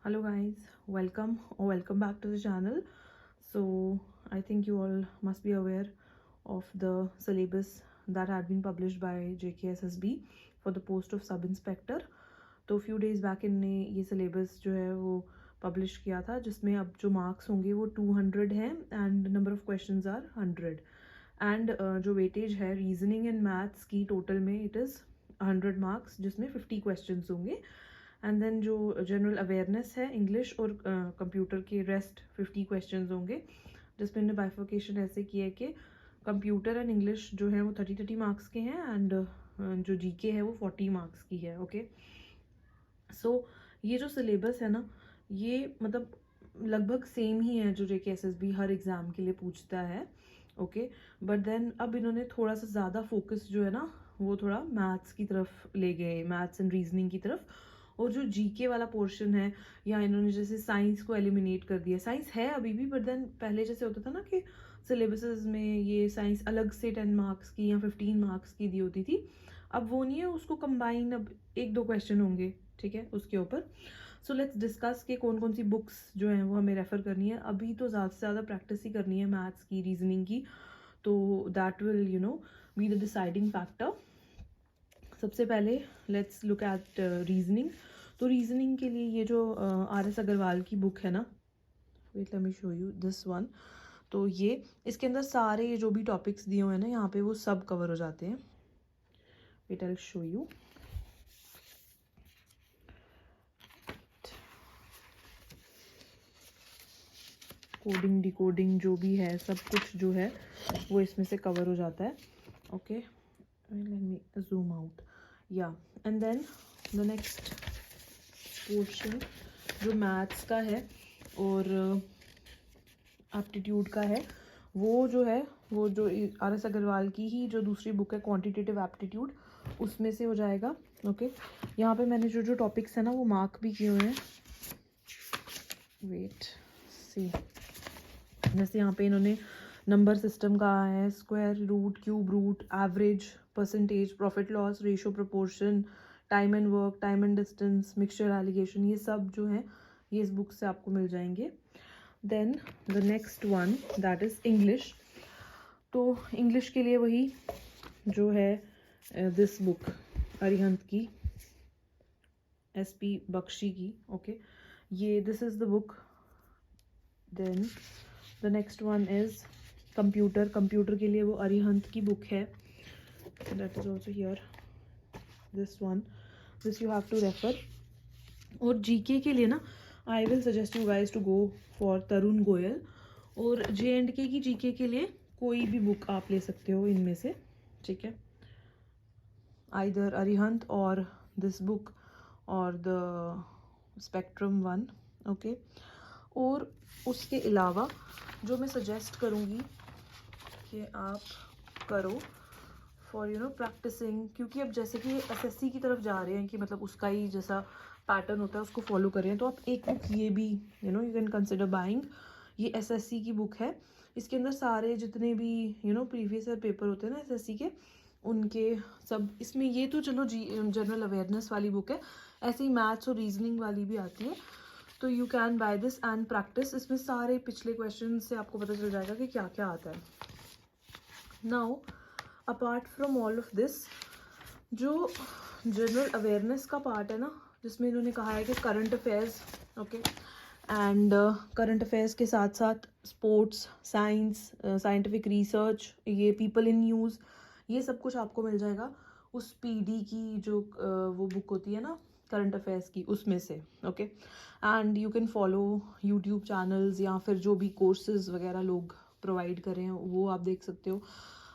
Hello guys, welcome back to the channel. So I think you all must be aware of the syllabus that had been published by JKSSB for the post of sub inspector. तो few days back इनने ये syllabus जो है वो publish किया था, जिसमें अब जो marks होंगे वो 200 हैं and number of questions are 100 and जो weightage है reasoning and maths की total में it is 100 marks, जिसमें 50 questions होंगे. एंड देन जो जनरल अवेयरनेस है इंग्लिश और कंप्यूटर के रेस्ट 50 क्वेश्चंस होंगे, जिसमें इन्होंने बाइफर्केशन ऐसे किया है कि कंप्यूटर एंड इंग्लिश जो है वो 30 मार्क्स के हैं एंड जो जीके है वो 40 मार्क्स की है. ओके, सो ये जो सिलेबस है ना, ये मतलब लगभग सेम ही है जो JKSSB हर एग्ज़ाम के लिए पूछता है. ओके, बट देन अब इन्होंने थोड़ा सा ज़्यादा फोकस जो है ना वो थोड़ा मैथ्स की तरफ ले गए, मैथ्स एंड रीजनिंग की तरफ. और जो जीके वाला पोर्शन है, या इन्होंने जैसे साइंस को एलिमिनेट कर दिया. साइंस है अभी भी, बट देन पहले जैसे होता था ना कि सिलेबसेस में ये साइंस अलग से 10 मार्क्स की या 15 मार्क्स की दी होती थी. अब वो नहीं है, उसको कंबाइन अब 1-2 क्वेश्चन होंगे, ठीक है, उसके ऊपर. सो लेट्स डिस्कस कि कौन कौन सी बुक्स जो हैं वो हमें रेफ़र करनी है. अभी तो ज़्यादा से ज़्यादा प्रैक्टिस ही करनी है मैथ्स की, रीजनिंग की, तो that will be the deciding factor. सबसे पहले लेट्स लुक एट रीजनिंग. तो रीजनिंग के लिए ये जो RS अग्रवाल की बुक है ना, wait let me show you this one. तो ये इसके अंदर सारे जो भी टॉपिक्स दिए हुए हैं ना यहाँ पे वो सब कवर हो जाते हैं. Wait I will show you. Coding decoding जो भी है सब कुछ जो है वो इसमें से कवर हो जाता है. Okay, let me zoom out. या and then the next portion जो मैथ्स का है और एप्टीट्यूड का है, वो जो है वो जो RS अग्रवाल की ही जो दूसरी बुक है क्वांटिटेटिव एप्टीट्यूड, उसमें से हो जाएगा. ओके, यहाँ पे मैंने जो जो टॉपिक्स है ना वो मार्क भी किए हुए हैं. वेट सी, जैसे यहाँ पे इन्होंने नंबर सिस्टम कहा है, square root, cube root, average, percentage, profit loss ratio, proportion, time and work, time and distance, mixture, alligation, ये सब जो है ये इस बुक से आपको मिल जाएंगे. Then the next one that is English. तो इंग्लिश के लिए वही जो है दिस बुक अरिहंत की, SP बख्शी की. ओके, ये this is the book. Then the next one is computer. Computer के लिए वो अरिहंत की बुक है, that is also here, this one, this you have to refer. और जीके के लिए ना I will suggest you guys to go for Tarun Goyal. और JNK की जीके के लिए कोई भी बुक आप ले सकते हो इनमें से, ठीक है, आइदर अरिहंत और दिस बुक और द स्पेक्ट्रम वन. ओके, और उसके अलावा जो मैं सजेस्ट करूँगी कि आप करो फॉर प्रैक्टिसिंग, क्योंकि अब जैसे कि SSC की तरफ जा रहे हैं कि मतलब उसका ही जैसा पैटर्न होता है उसको फॉलो करें, तो आप एक बुक ये भी यू कैन कंसिडर बाइंग. ये SSC की बुक है. इसके अंदर सारे जितने भी प्रीवियस ईयर पेपर होते हैं ना SSC के, उनके सब इसमें. ये तो चलो जनरल अवेयरनेस वाली बुक है, ऐसे ही मैथ्स और रीजनिंग वाली भी आती है. तो you can by this and practice. इसमें सारे पिछले क्वेश्चन से आपको पता चल जाएगा कि क्या क्या आता है. Now apart from all of this, जो जनरल अवेयरनेस का पार्ट है ना, जिसमें इन्होंने कहा है कि current affairs, okay, and current affairs के साथ साथ स्पोर्ट्स, साइंस, साइंटिफिक रिसर्च, ये पीपल इन न्यूज़, ये सब कुछ आपको मिल जाएगा उस PD की जो वो बुक होती है ना करंट अफेयर्स की, उसमें से. Okay, and you can follow YouTube channels या फिर जो भी कोर्सेज वगैरह लोग प्रोवाइड कर रहे हैं वो आप देख सकते हो.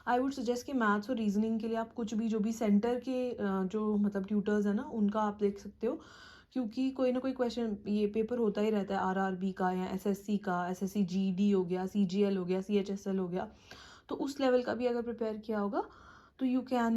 आई वुड सजेस्ट कि मैथ्स और रीजनिंग के लिए आप कुछ भी जो भी सेंटर के जो मतलब ट्यूटर्स हैं ना उनका आप देख सकते हो, क्योंकि कोई ना कोई क्वेश्चन ये पेपर होता ही रहता है RRB का या SSC का. SSC GD हो गया, CGL हो गया, CHSL हो गया. तो उस लेवल का भी अगर प्रिपेयर किया होगा तो यू कैन